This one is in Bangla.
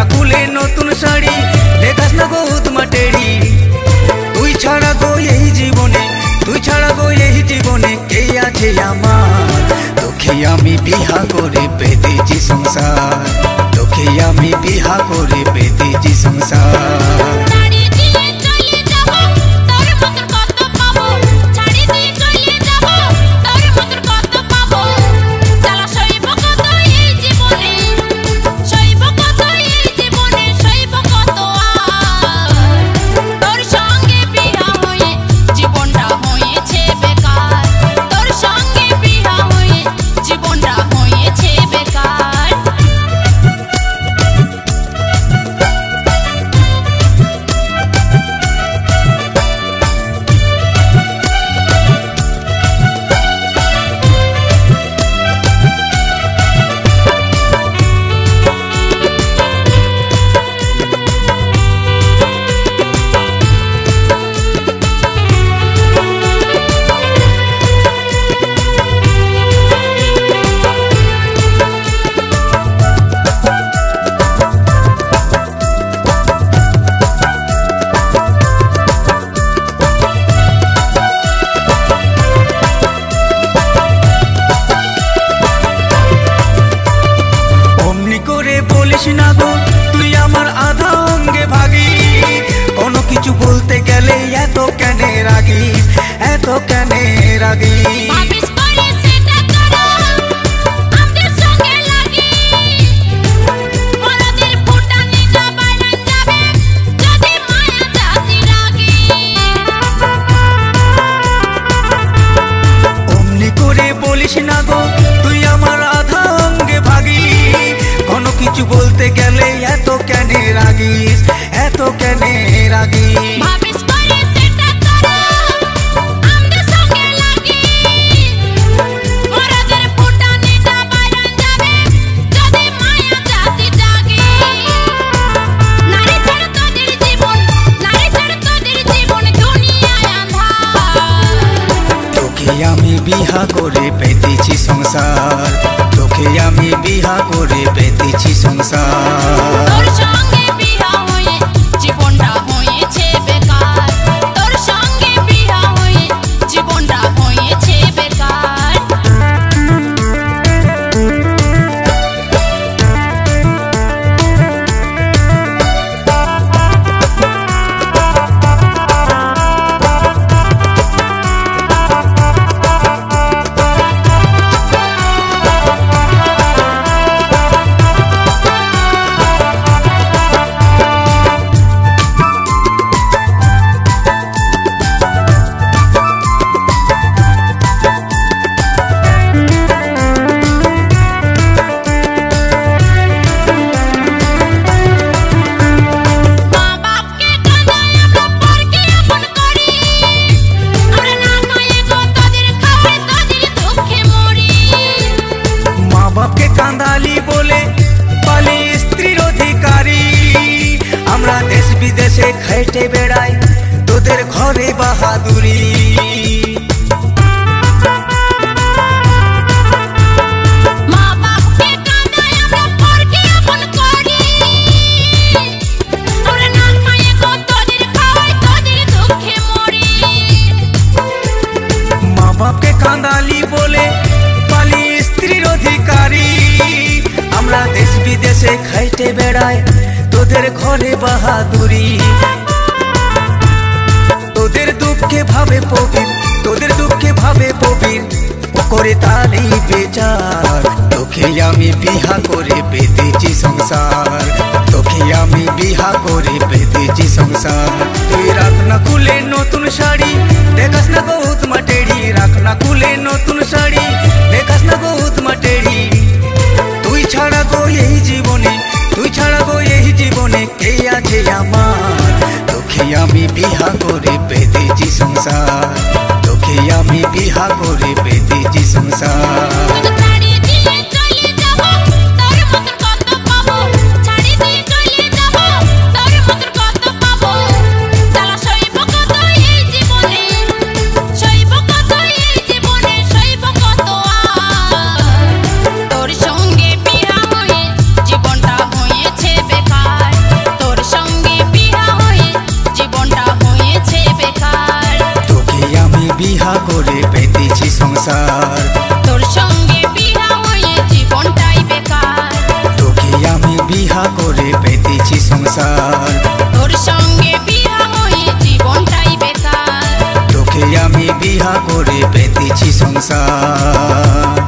না খুলে নতুন শাড়ি দেখাস না গো উদমা টেড়ি। তুই ছাড়া গো এই জীবনে, তুই ছাড়া গো এই জীবনে কে আছে আমার? তোকে আমি বিহা করে পেতেছি সংসার, তোকে আমি বিহা করে পেতেছি সংসার। না গো তুই আমার আধা অঙ্গে ভাগি, কোনো কিছু বলতে গেলে এত কেনে রাগি, এত কেনে রাগি। অমনি করে বলিস না গো তুই আমার আধা অঙ্গে ভাগি, কোনো কিছু বলতে গেলে এত কেনে রাগিস, এত কেনে রাগিস। তোকে আমি বিহা করে পেতেছি সংসার, তোকে আমি বিহা করে পেতেছি সংসার। তোর সঙ্গে বিহা হয়ে জীবনটা হয়েছে বেকার, তোর সঙ্গে বিহা হয়ে জীবনটা হয়েছে বেকার। বাপকে কাঁদালি বলে পালি স্ত্রীর অধিকারী, আমরা দেশ বিদেশে খাইতে বেড়াই তোদের ঘরে বাহাদুরি। মা বাপকে কাঁদালি বলে পালি স্ত্রীর অধিকারী, আমরা দেশ বিদেশে খাইতে বেড়াই তোদের ঘরে বাহাদুরি। তোদের দুঃখে ভাবে প্রবীর, তোদের দুঃখে ভাবে প্রবীর করে তারই বেচার। তোকে আমি বিহা করে পেতেছি সংসার, তোকে আমি বিহা করে পেতেছি সংসার। তুই রাখ না খুলে নতুন শাড়ি দেখাস না গো উদমা টেড়ি, রাখ না খুলে নতুন শাড়ি দেখাস না গো উদমা টেড়ি। তুই ছাড়া গো এই জীবনে, তুই ছাড়া গো এই জীবনে কে আছে আমার? তোকে আমি বিহা করে পেতেছি সংসার, তোকে আমি বিহা করে পেতেছি সংসার। তোর সঙ্গে বিহা হয়ে জীবনটা হয়েছে বেকার। বেঁধেছি সংসার।